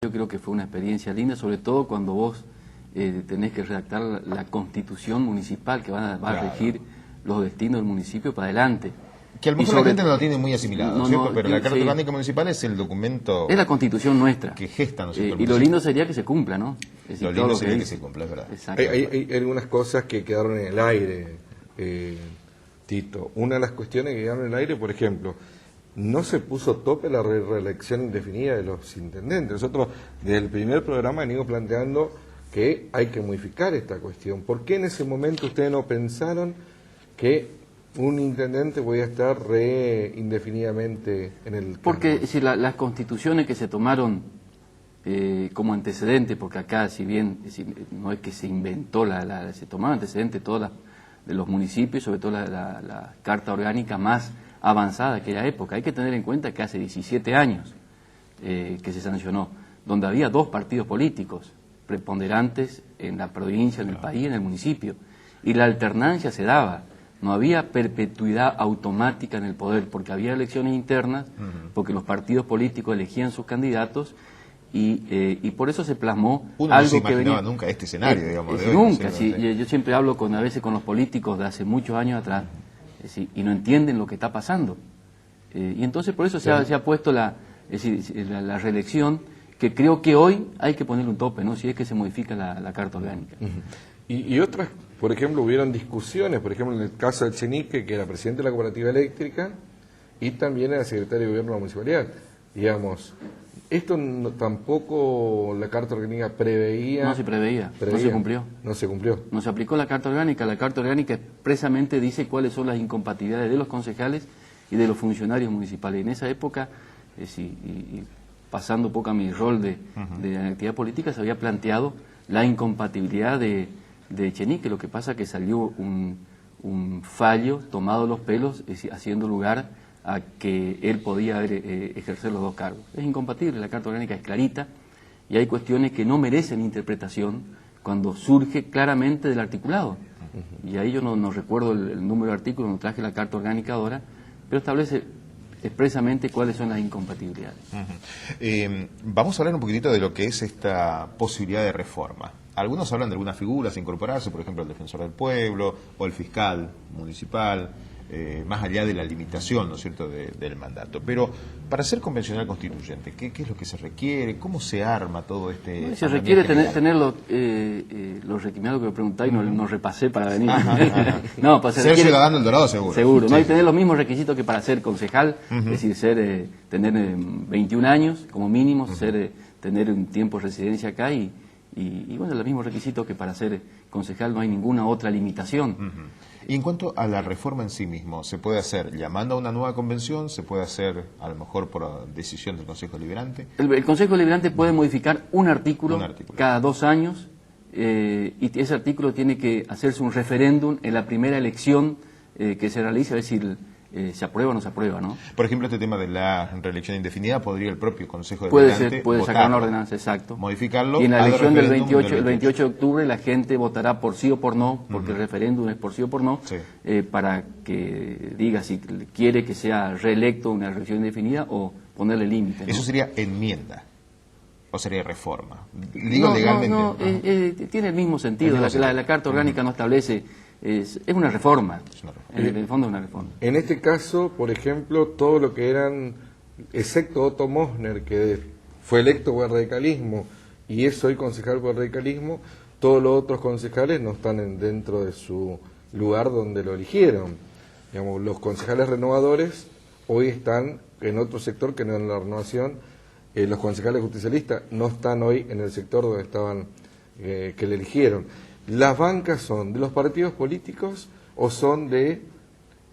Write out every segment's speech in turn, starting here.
Yo creo que fue una experiencia linda, sobre todo cuando vos tenés que redactar la constitución municipal que va a regir los destinos del municipio para adelante. Que a lo mejor la gente no lo tiene muy asimilado, ¿cierto? Pero la Carta Orgánica Municipal es el documento... Es la constitución nuestra. Que gesta, ¿no es cierto? Y lo lindo sería que se cumpla, ¿no? Es decir, lo lindo sería que se cumpla, es verdad. Hay algunas cosas que quedaron en el aire, Tito. Una de las cuestiones que quedaron en el aire, por ejemplo, no se puso tope la reelección indefinida de los intendentes. Nosotros desde el primer programa venimos planteando que hay que modificar esta cuestión. ¿Por qué en ese momento ustedes no pensaron que un intendente voy a estar indefinidamente en el cargo? Porque si las constituciones que se tomaron como antecedente, porque acá si bien no es que se inventó, se tomaron antecedentes todas de los municipios, sobre todo la carta orgánica más avanzada de aquella época. Hay que tener en cuenta que hace 17 años que se sancionó, donde había dos partidos políticos preponderantes en la provincia, en el país, en el municipio, y la alternancia se daba. No había perpetuidad automática en el poder, porque había elecciones internas, porque los partidos políticos elegían sus candidatos, y por eso se plasmó Uno algo no se que imaginaba venía, nunca este escenario, digamos, de hoy. Nunca, ¿no? Sí. Yo siempre hablo a veces con los políticos de hace muchos años atrás, y no entienden lo que está pasando. Y entonces por eso se ha puesto la reelección, que creo que hoy hay que ponerle un tope, ¿no? Si es que se modifica la Carta Orgánica. Y otras, por ejemplo, hubieron discusiones, por ejemplo, en el caso de Chenique, que era presidente de la cooperativa eléctrica, y también era secretario de gobierno de la municipalidad. Digamos, esto tampoco la Carta Orgánica preveía. No se preveía, no se cumplió. No se cumplió. No se aplicó la Carta Orgánica. La Carta Orgánica expresamente dice cuáles son las incompatibilidades de los concejales y de los funcionarios municipales. En esa época, y pasando un poco a mi rol de actividad política, se había planteado la incompatibilidad de Echenique. Lo que pasa es que salió un fallo tomado los pelos, haciendo lugar a que él podía ejercer los dos cargos. Es incompatible, la Carta Orgánica es clarita, y hay cuestiones que no merecen interpretación cuando surge claramente del articulado. Y ahí yo no recuerdo el número de artículos, no traje la Carta Orgánica ahora, pero establece expresamente cuáles son las incompatibilidades. Vamos a hablar un poquitito de lo que es esta posibilidad de reforma. Algunos hablan de algunas figuras a incorporarse, por ejemplo el defensor del pueblo o el fiscal municipal, más allá de la limitación, ¿no es cierto?, del mandato. Pero para ser convencional constituyente, ¿qué es lo que se requiere? ¿Cómo se arma todo este...? Se requiere tener los requisitos que me preguntáis, no repasé para venir. No, para ser ciudadano del Dorado, seguro. Seguro, sí. No hay que tener los mismos requisitos que para ser concejal, es decir, tener 21 años como mínimo, tener un tiempo de residencia acá y bueno, los mismos requisitos que para ser concejal, no hay ninguna otra limitación. Y en cuanto a la reforma en sí mismo, ¿se puede hacer llamando a una nueva convención? ¿Se puede hacer a lo mejor por decisión del Consejo Deliberante? El Consejo Deliberante puede modificar un artículo cada 2 años, y ese artículo tiene que hacerse un referéndum en la primera elección que se realice, a ver si se aprueba o no se aprueba, ¿no? Por ejemplo, este tema de la reelección indefinida, podría el propio Consejo Deliberante puede sacar una ordenanza, exacto. Modificarlo. Y en la elección del 28 de octubre la gente votará por sí o por no, porque el referéndum es por sí o por no, para que diga si quiere que sea reelecto una reelección indefinida o ponerle límite, ¿no? Eso sería enmienda. ¿O sería reforma? Digo legalmente. Tiene el mismo sentido. La Carta Orgánica no establece... Es una reforma. En el fondo es una reforma. En este caso, por ejemplo, todo lo que eran, excepto Otto Mosner, que fue electo por el radicalismo y es hoy concejal por el radicalismo, todos los otros concejales no están dentro de su lugar donde lo eligieron. Digamos, los concejales renovadores hoy están en otro sector que no en la renovación. Los concejales justicialistas no están hoy en el sector donde estaban, que le eligieron. ¿Las bancas son de los partidos políticos o son de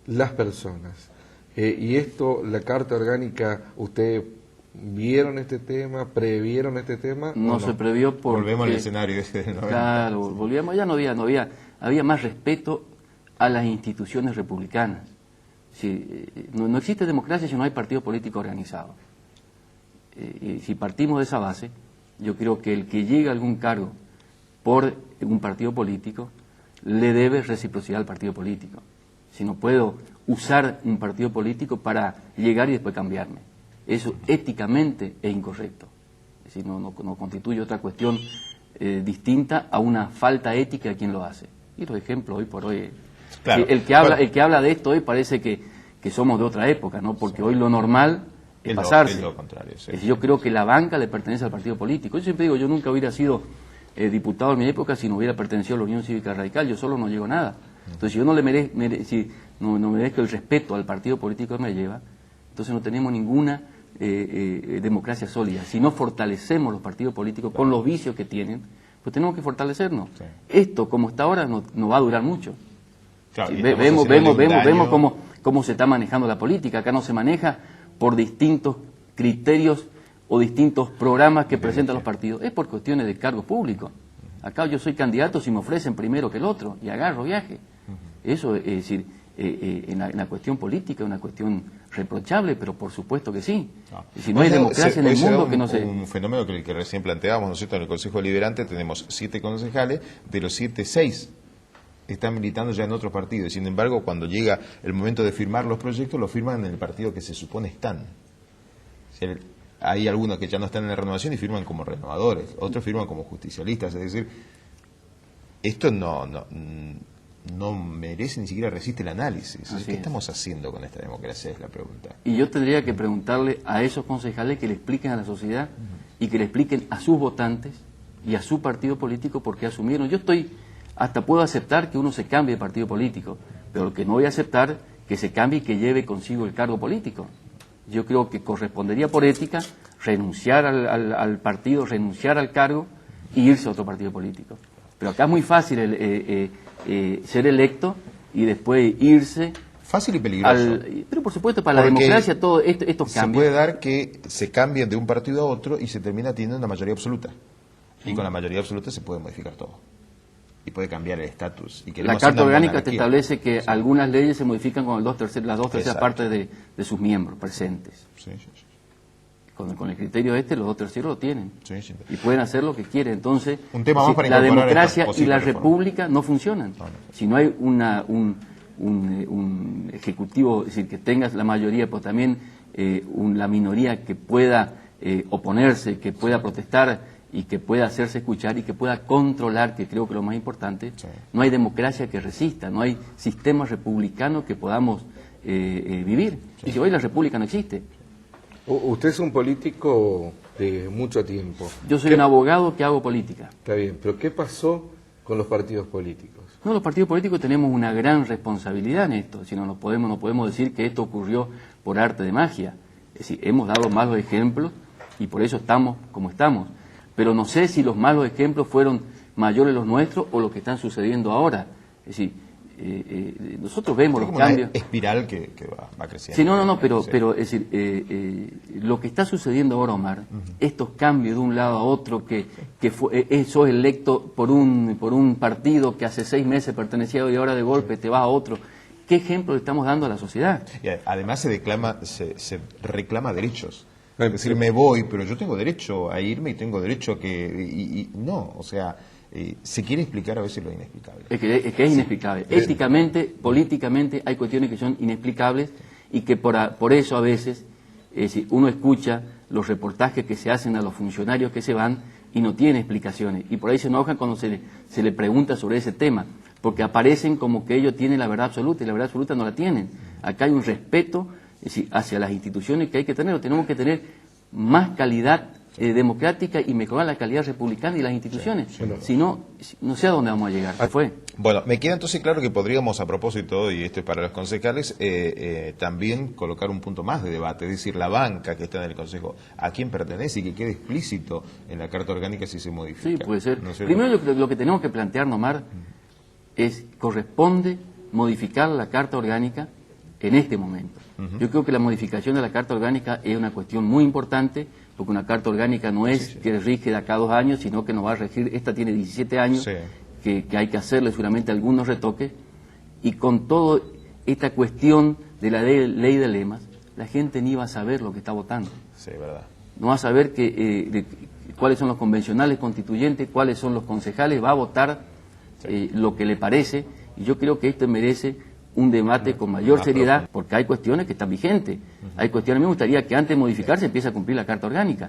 las personas? Y esto, la Carta Orgánica, ¿ustedes vieron este tema, previeron este tema? No se previó porque... Volvemos al escenario ese del 90. Claro, volvíamos, ya no había más respeto a las instituciones republicanas. No existe democracia si no hay partido político organizado. Y si partimos de esa base, yo creo que el que llega a algún cargo por un partido político, le debe reciprocidad al partido político. Si no puedo usar un partido político para llegar y después cambiarme. Eso éticamente es incorrecto. Es decir, no constituye otra cuestión distinta a una falta ética de quien lo hace. Y los ejemplos hoy por hoy, claro. el que habla de esto hoy parece que somos de otra época, ¿no? Porque hoy lo normal es pasarse. Es lo contrario, sí. Yo creo que la banca le pertenece al partido político. Yo siempre digo, yo nunca hubiera sido diputado en mi época si no hubiera pertenecido a la Unión Cívica Radical, yo solo no llego a nada. Entonces, si yo no le no merezco el respeto al partido político que me lleva, entonces no tenemos ninguna democracia sólida. Si no fortalecemos los partidos políticos con los vicios que tienen, pues tenemos que fortalecernos. Sí. Esto, como está ahora, no va a durar mucho. Claro, sí, vemos cómo se está manejando la política. Acá no se maneja por distintos criterios o distintos programas que presentan los partidos. Es por cuestiones de cargos públicos. Acá yo soy candidato si me ofrecen primero que el otro y agarro viaje. Eso es decir, en la cuestión política es una cuestión reprochable, pero por supuesto que sí. Si no hay democracia en el mundo que no se... Un fenómeno que recién planteábamos, ¿no es cierto? En el Consejo Deliberante tenemos 7 concejales, de los 7, 6 están militando ya en otros partidos. Sin embargo, cuando llega el momento de firmar los proyectos, los firman en el partido que se supone están. Hay algunos que ya no están en la renovación y firman como renovadores, otros firman como justicialistas. Es decir, esto no merece, ni siquiera resiste el análisis. ¿Qué estamos haciendo con esta democracia? Es la pregunta. Y yo tendría que preguntarle a esos concejales que le expliquen a la sociedad y que le expliquen a sus votantes y a su partido político por qué asumieron. Hasta puedo aceptar que uno se cambie de partido político, pero lo que no voy a aceptar que se cambie y que lleve consigo el cargo político. Yo creo que correspondería por ética renunciar al partido, renunciar al cargo e irse a otro partido político. Pero acá es muy fácil ser electo y después irse. Fácil y peligroso. Pero por supuesto para la democracia todo estos cambios. Se puede dar que se cambien de un partido a otro y se termina teniendo una mayoría absoluta. Y con la mayoría absoluta se puede modificar todo. Y puede cambiar el estatus. La Carta Orgánica te establece que algunas leyes se modifican con las 2/3 partes de sus miembros presentes. Sí. Con el criterio los 2/3 lo tienen. Sí. Y pueden hacer lo que quieren. Entonces, un tema más para la democracia y la república no funcionan. Si no hay un ejecutivo, es decir, que tengas la mayoría, pero también la minoría que pueda oponerse, que pueda protestar y que pueda hacerse escuchar y que pueda controlar, que creo que es lo más importante, no hay democracia que resista, no hay sistema republicano que podamos vivir. Y si hoy la república no existe. Usted es un político de mucho tiempo. Yo soy un abogado que hago política. Está bien, pero ¿qué pasó con los partidos políticos? No, los partidos políticos tenemos una gran responsabilidad en esto. Si no podemos decir que esto ocurrió por arte de magia. Es decir, hemos dado malos ejemplos y por eso estamos como estamos. Pero no sé si los malos ejemplos fueron mayores los nuestros o los que están sucediendo ahora. Es decir, nosotros vemos los cambios. Una espiral que va creciendo. Sí, pero es decir, lo que está sucediendo ahora, Omar, estos cambios de un lado a otro, que sos electo por un partido que hace 6 meses pertenecía y ahora de golpe te vas a otro. ¿Qué ejemplo le estamos dando a la sociedad? Y además se reclama derechos. Es decir, me voy, pero yo tengo derecho a irme y tengo derecho a que... no, o sea, se quiere explicar a veces lo inexplicable. Es que es inexplicable. Éticamente, políticamente, hay cuestiones que son inexplicables y que por eso a veces uno escucha los reportajes que se hacen a los funcionarios que se van y no tienen explicaciones. Y por ahí se enojan cuando se le pregunta sobre ese tema, porque aparecen como que ellos tienen la verdad absoluta y la verdad absoluta no la tienen. Acá hay un respeto hacia las instituciones que hay que tener. Tenemos que tener más calidad democrática y mejorar la calidad republicana y las instituciones. Si no, no sé a dónde vamos a llegar. Bueno, me queda entonces claro que podríamos, a propósito, y esto es para los concejales, también colocar un punto más de debate, es decir, la banca que está en el Consejo, a quién pertenece y que quede explícito en la Carta Orgánica si se modifica. Sí, puede ser. ¿No es cierto? Primero lo que tenemos que plantear, Omar, corresponde modificar la Carta Orgánica en este momento. Yo creo que la modificación de la Carta Orgánica es una cuestión muy importante, porque una Carta Orgánica no es que rige de acá a 2 años, sino que nos va a regir, esta tiene 17 años, que hay que hacerle seguramente algunos retoques, y con toda esta cuestión de la ley de lemas, la gente ni va a saber lo que está votando. Sí, verdad. No va a saber cuáles son los convencionales constituyentes, cuáles son los concejales, va a votar lo que le parece, y yo creo que esto merece un debate con mayor seriedad, porque hay cuestiones que están vigentes. Hay cuestiones, me gustaría que antes de modificarse empiece a cumplir la Carta Orgánica.